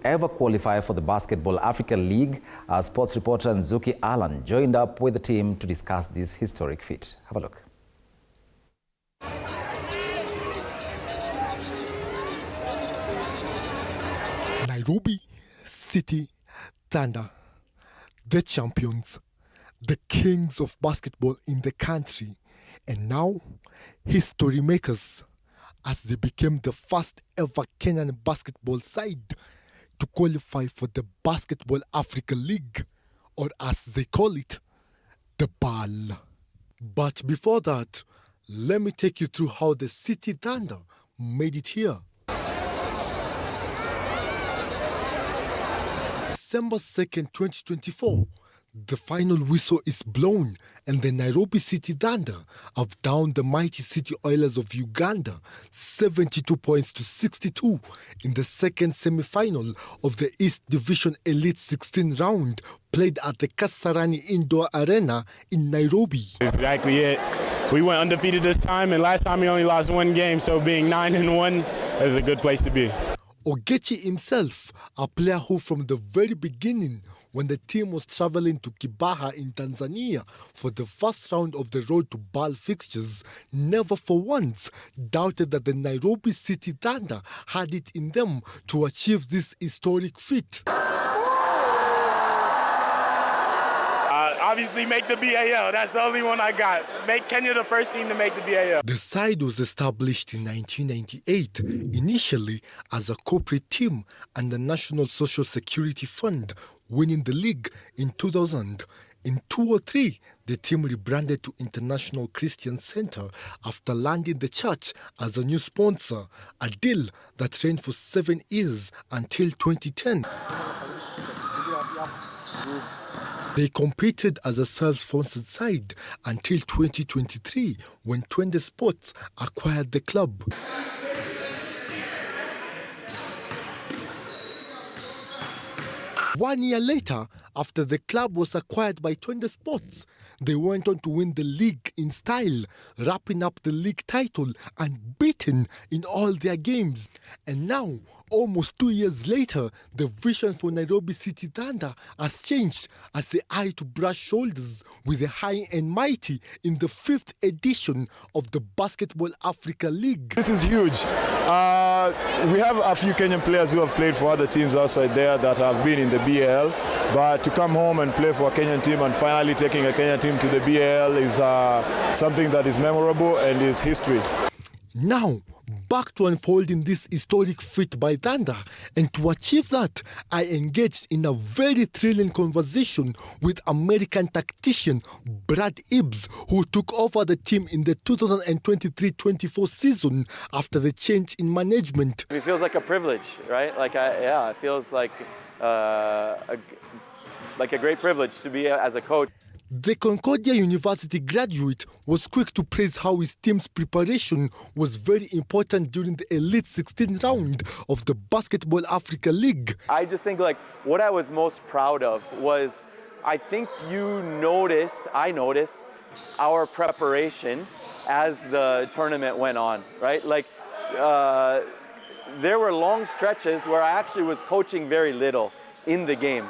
ever qualify for the Basketball Africa League. Our sports reporter Nzuki Alan joined up with the team to discuss this historic feat. Have a look. Nairobi City Thunder, the champions, the kings of basketball in the country, and now history makers, as they became the first ever Kenyan basketball side to qualify for the Basketball Africa League, or as they call it, the BAL. But before that, let me take you through how the City Thunder made it here. December 2nd, 2024, the final whistle is blown and the Nairobi City Thunder have downed the mighty City Oilers of Uganda 72 points to 62 in the second semi-final of the East Division Elite 16 round played at the Kasarani Indoor Arena in Nairobi. Exactly it. We went undefeated this time, and last time we only lost one game, so being 9-1 is a good place to be. Ogechi himself, a player who from the very beginning, when the team was traveling to Kibaha in Tanzania for the first round of the road to BAL fixtures, never for once doubted that the Nairobi City Thunder had it in them to achieve this historic feat. Obviously make the BAL. That's the only one I got. Make Kenya the first team to make the BAL. The side was established in 1998, initially as a corporate team and the National Social Security Fund, winning the league in 2000. In 2003, the team rebranded to International Christian Center after landing the church as a new sponsor, a deal that ran for 7 years until 2010. They competed as a self-sponsored side until 2023, when 20 Sports acquired the club. One year later, after the club was acquired by 20 Sports, they went on to win the league in style, wrapping up the league title unbeaten in all their games. And now, almost 2 years later, the vision for Nairobi City Thunder has changed as they eye to brush shoulders with the high and mighty in the 5th edition of the Basketball Africa League. This is huge. We have a few Kenyan players who have played for other teams outside there that have been in the BAL, but to come home and play for a Kenyan team and finally taking a Kenyan team to the BAL is something that is memorable and is history. Now, back to unfolding this historic feat by Thunder, and to achieve that, I engaged in a very thrilling conversation with American tactician Brad Ibs, who took over the team in the 2023-24 season after the change in management. It feels like a privilege, right? It feels like a great privilege to be as a coach. The Concordia University graduate was quick to praise how his team's preparation was very important during the Elite 16 round of the Basketball Africa League. I just think what I was most proud of was, I think I noticed our preparation as the tournament went on, right? There were long stretches where I actually was coaching very little in the game.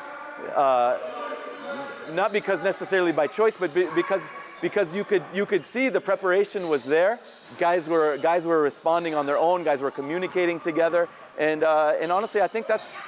Not because necessarily by choice, but because you could see the preparation was there. Guys were responding on their own. Guys were communicating together, and honestly, I think that's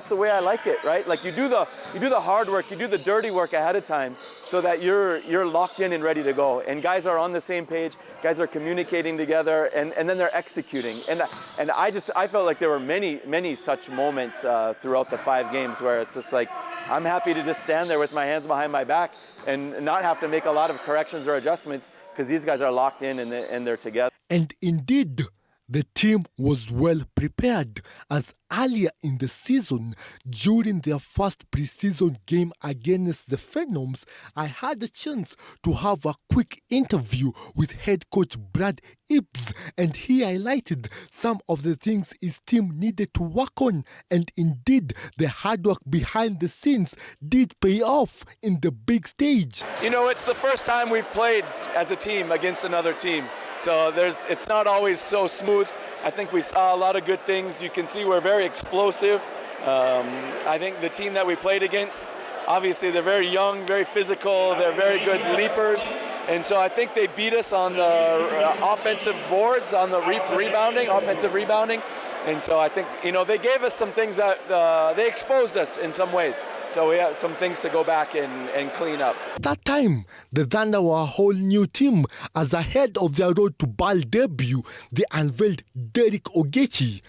the way I like it, right? Like you do the hard work, you do the dirty work ahead of time, so that you're locked in and ready to go. And guys are on the same page. Guys are communicating together, and then they're executing. And I felt like there were many such moments throughout the 5 games where it's just like I'm happy to just stand there with my hands behind my back and not have to make a lot of corrections or adjustments because these guys are locked in and they're together. And indeed, the team was well prepared, as earlier in the season, during their first preseason game against the Phenoms, I had a chance to have a quick interview with head coach Brad Ibs, and he highlighted some of the things his team needed to work on, and indeed, the hard work behind the scenes did pay off in the big stage. It's the first time we've played as a team against another team. So it's not always so smooth. I think we saw a lot of good things. You can see we're very explosive. I think the team that we played against, obviously they're very young, very physical, they're very good leapers. And so I think they beat us on the offensive boards, on the offensive rebounding. And so I think, they gave us some things that they exposed us in some ways. So we had some things to go back and clean up. That time, the Thunder were a whole new team. As ahead of their road to BAL debut, they unveiled Derek Ogechi,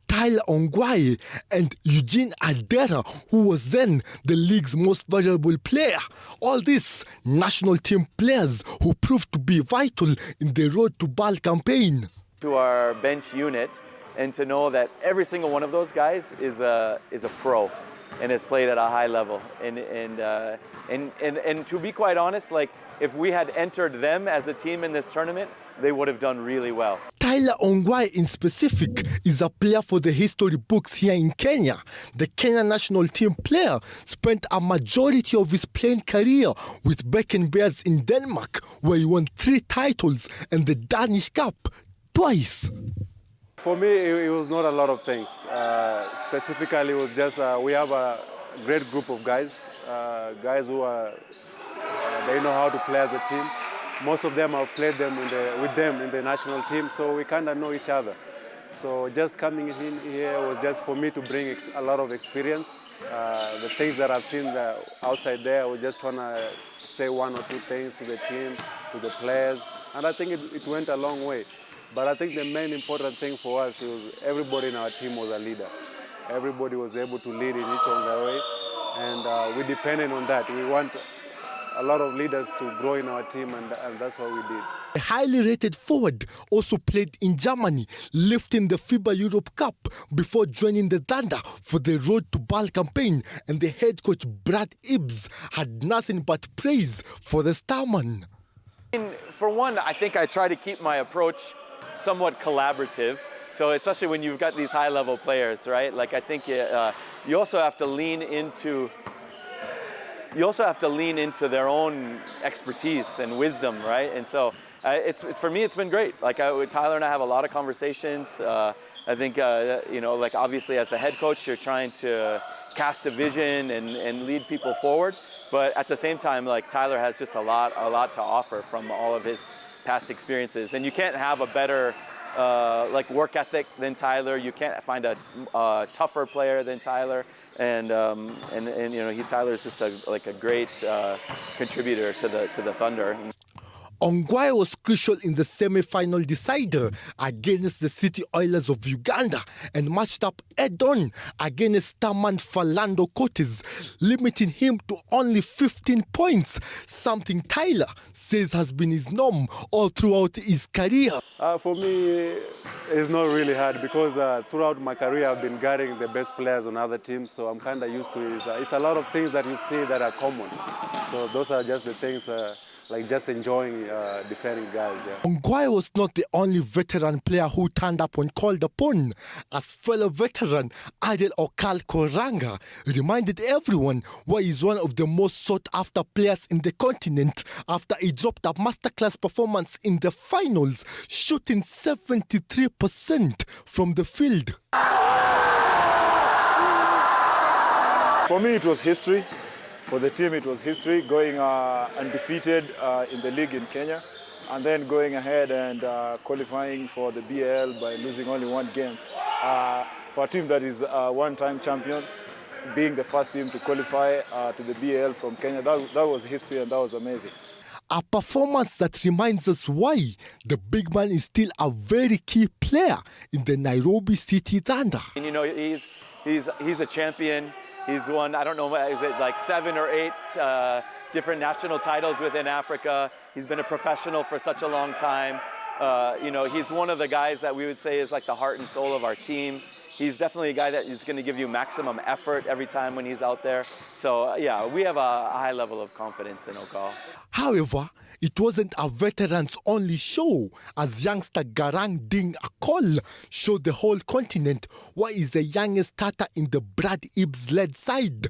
Tyler Ongwae, and Eugene Adera, who was then the league's most valuable player. All these national team players who proved to be vital in the road to BAL campaign. To our bench unit, and to know that every single one of those guys is a pro and has played at a high level. And to be quite honest, like if we had entered them as a team in this tournament, they would have done really well. Tyler Ongwae in specific is a player for the history books here in Kenya. The Kenya national team player spent a majority of his playing career with Beacon Bears in Denmark, where he won 3 titles and the Danish Cup twice. For me, it was not a lot of things. Specifically, it was just we have a great group of guys, guys who they know how to play as a team. Most of them have played with them in the national team, so we kind of know each other. So just coming in here was just for me to bring a lot of experience. The things that I've seen outside there, I was just trying to say 1 or 2 things to the team, to the players, and I think it went a long way. But I think the main important thing for us was everybody in our team was a leader. Everybody was able to lead in each of their way, and we depended on that. We want a lot of leaders to grow in our team, and that's what we did. A highly rated forward also played in Germany, lifting the FIBA Europe Cup before joining the Thunder for the Road to BAL campaign, and the head coach Brad Ibs had nothing but praise for the Starman. For one, I think I try to keep my approach somewhat collaborative. So especially when you've got these high-level players, right? Like I think you also have to lean into their own expertise and wisdom, right? And so for me, it's been great. Like Tyler and I have a lot of conversations. I think like obviously as the head coach, you're trying to cast a vision and lead people forward. But at the same time, like Tyler has just a lot to offer from all of his past experiences, and you can't have a better work ethic than Tyler. You can't find a tougher player than Tyler, and Tyler is just a great contributor to the Thunder. Ongwae was crucial in the semi-final decider against the City Oilers of Uganda and matched up head-on against Starman Philando Cortes, limiting him to only 15 points, something Tyler says has been his norm all throughout his career. For me, it's not really hard because throughout my career I've been guarding the best players on other teams, so I'm kind of used to it. It's a lot of things that you see that are common. So those are just the things like just enjoying defending guys. Yeah. Ongwae was not the only veteran player who turned up when called upon, as fellow veteran Adel Okal Koranga reminded everyone why he's one of the most sought-after players in the continent after he dropped a masterclass performance in the finals, shooting 73% from the field. For me, it was history. For the team, it was history, going undefeated in the league in Kenya, and then going ahead and qualifying for the BAL by losing only 1 game. For a team that is a one-time champion, being the first team to qualify to the BAL from Kenya, that was history, and that was amazing. A performance that reminds us why the big man is still a very key player in the NAIROBI City Thunder. And he's a champion. He's won, I don't know, is it like 7 or 8 different national titles within Africa. He's been a professional for such a long time. He's one of the guys that we would say is like the heart and soul of our team. He's definitely a guy that is going to give you maximum effort every time when he's out there. So, yeah, we have a high level of confidence in Okal. However, it wasn't a veterans-only show, as youngster Garang Ding Akol showed the whole continent why he's the youngest starter in the Brad Ibs-led side.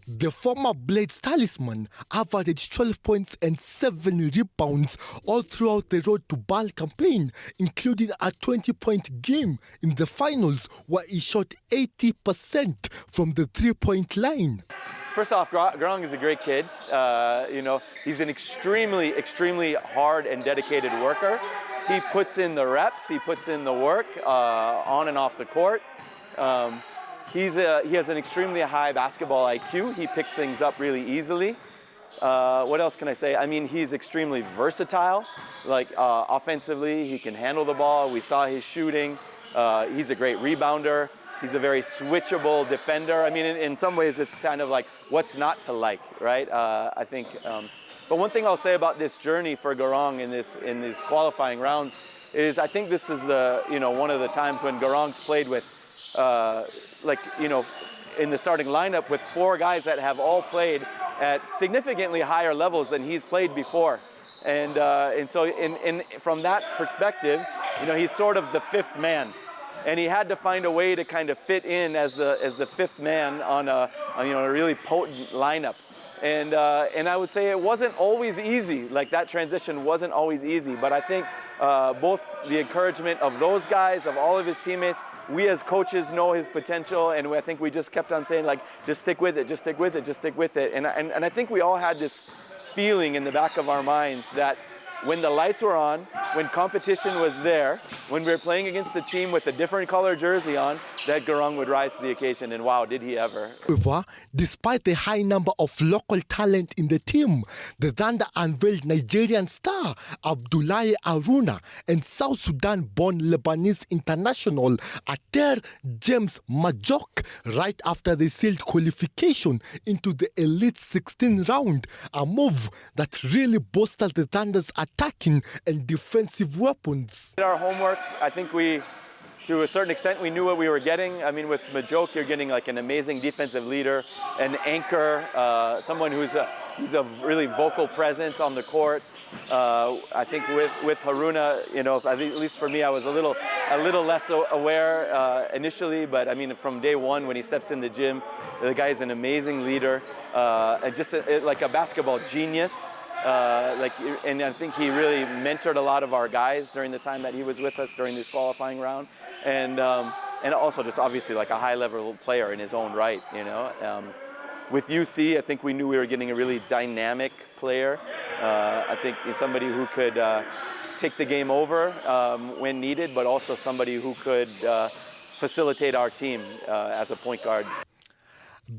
The former Blades talisman averaged 12 points and 7 rebounds all throughout the Road to BAL campaign, including a 20-point game in the finals where he shot 80% from the three-point line. First off, Garang is a great kid. He's an extremely hard and dedicated worker. He puts in the reps, he puts in the work on and off the court. He has an extremely high basketball IQ. He picks things up really easily. What else can I say? I mean, he's extremely versatile. Offensively, he can handle the ball. We saw his shooting. He's a great rebounder. He's a very switchable defender. I mean, in some ways, it's kind of like what's not to like, right? I think. But one thing I'll say about this journey for Garang in these qualifying rounds is I think this is one of the times when Garang's played with, in the starting lineup with 4 guys that have all played at significantly higher levels than he's played before, and so from that perspective, he's sort of the 5th man. And he had to find a way to kind of fit in as the 5th man on a really potent lineup. And I would say it wasn't always easy. Like that transition wasn't always easy. But I think both the encouragement of those guys, of all of his teammates, we as coaches know his potential, and I think we just kept on saying just stick with it, just stick with it, just stick with it. And I think we all had this feeling in the back of our minds that when the lights were on, when competition was there, when we were playing against a team with a different color jersey on, that Garang would rise to the occasion, and wow, did he ever. However, despite the high number of local talent in the team, the Thunder unveiled Nigerian star Abdullahi Aruna and South Sudan-born Lebanese international Ater James Majok right after they sealed qualification into the Elite 16 round, a move that really bolstered the Thunder's attacking and defensive weapons. Our homework, I think to a certain extent, we knew what we were getting. I mean, with Majok, you're getting like an amazing defensive leader, an anchor, someone who's a really vocal presence on the court. I think with Haruna, at least for me, I was a little less aware initially, but I mean, from day one when he steps in the gym, the guy is an amazing leader, and just like a basketball genius. And I think he really mentored a lot of our guys during the time that he was with us during this qualifying round, and also just obviously like a high-level player in his own right. With UC, I think we knew we were getting a really dynamic player. I think he's somebody who could take the game over when needed, but also somebody who could facilitate our team as a point guard.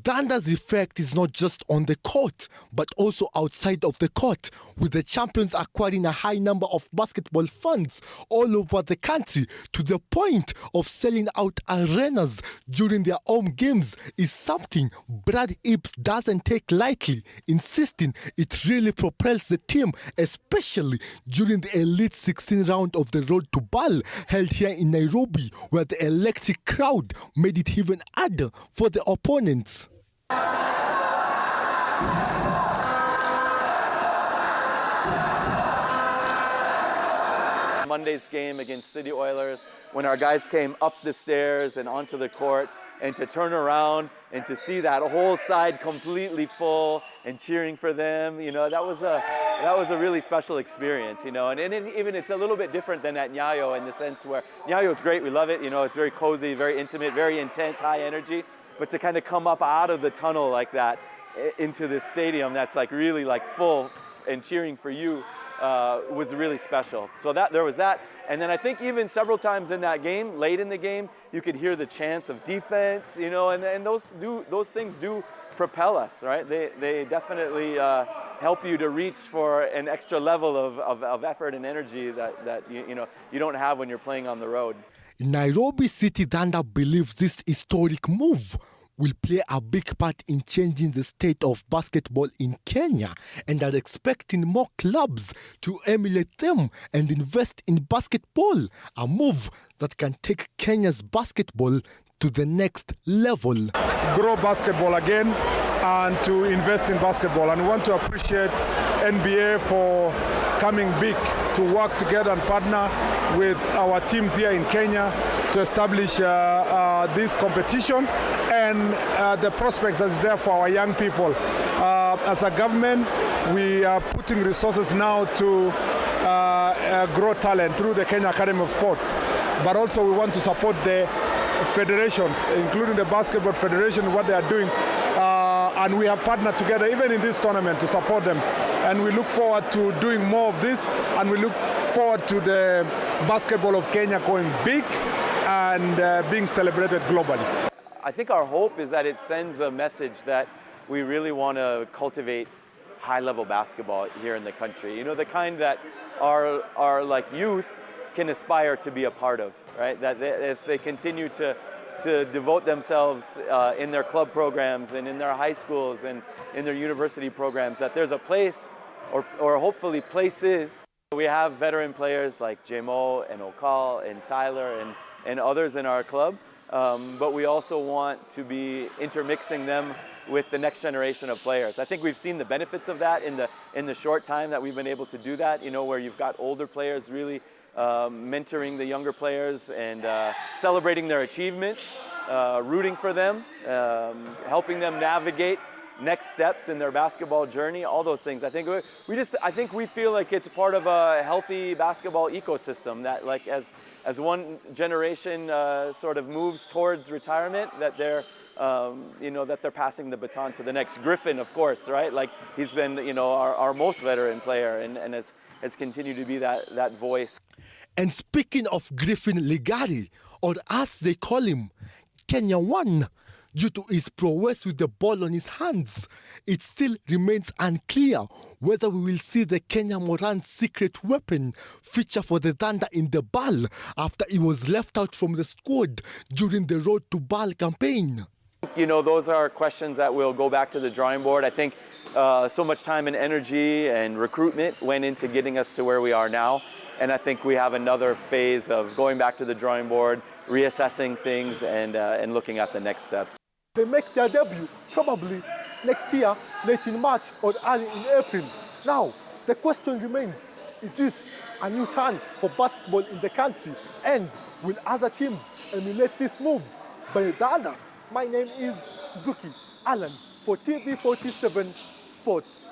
Thunder's effect is not just on the court, but also outside of the court, with the champions acquiring a high number of basketball fans all over the country to the point of selling out arenas during their home games is something Brad Ibs doesn't take lightly, insisting it really propels the team, especially during the Elite 16 round of the Road to BAL held here in Nairobi, where the electric crowd made it even harder for the opponents. Monday's game against City Oilers, when our guys came up the stairs and onto the court, and to turn around and to see that whole side completely full and cheering for them, that was a really special experience, and it's a little bit different than at Nyayo in the sense where Nyayo is great, we love it, it's very cozy, very intimate, very intense, high energy. But to kind of come up out of the tunnel like that into this stadium that's like really like full and cheering for you was really special. So there was that. And then I think even several times in that game, late in the game, you could hear the chants of defense, and those things do propel us, right? They definitely help you to reach for an extra level of effort and energy that you don't have when you're playing on the road. Nairobi City Thunder believes this historic move will play a big part in changing the state of basketball in Kenya, and are expecting more clubs to emulate them and invest in basketball, a move that can take Kenya's basketball to the next level. Grow basketball again and to invest in basketball. And we want to appreciate NBA for coming big to work together and partner with our teams here in Kenya to establish this competition and the prospects that is there for our young people. As a government, we are putting resources now to grow talent through the Kenya Academy of Sports. But also we want to support the federations, including the Basketball Federation, what they are doing. And we have partnered together even in this tournament to support them. And we look forward to doing more of this, and we look forward to the basketball of Kenya going big and being celebrated globally. I think our hope is that it sends a message that we really want to cultivate high-level basketball here in the country. You know, the kind that our like youth can aspire to be a part of, right? That if they continue to devote themselves in their club programs and in their high schools and in their university programs, that there's a place, or hopefully places. We have veteran players like J-Mo and Okal and Tyler and others in our club, but we also want to be intermixing them with the next generation of players. I think we've seen the benefits of that in the short time that we've been able to do that, you know, where you've got older players really mentoring the younger players and celebrating their achievements, rooting for them, helping them navigate next steps in their basketball journey, all those things. I think we feel like it's part of a healthy basketball ecosystem that, like, as one generation sort of moves towards retirement, that they're that they're passing the baton to the next. Griffin, of course, right? Like, he's been, our most veteran player and has continued to be that voice. And speaking of Griffin Ligari, or as they call him, Kenya 1, due to his prowess with the ball on his hands, it still remains unclear whether we will see the Kenya Moran's secret weapon feature for the Thunder in the BAL after he was left out from the squad during the Road to BAL campaign. You know, those are questions that will go back to the drawing board. I think so much time and energy and recruitment went into getting us to where we are now. And I think we have another phase of going back to the drawing board, reassessing things, and looking at the next steps. They make their debut probably next year, late in March or early in April. Now, the question remains, is this a new turn for basketball in the country? And will other teams emulate this move by the Thunder? My name is Zuki Alan for TV47 Sports.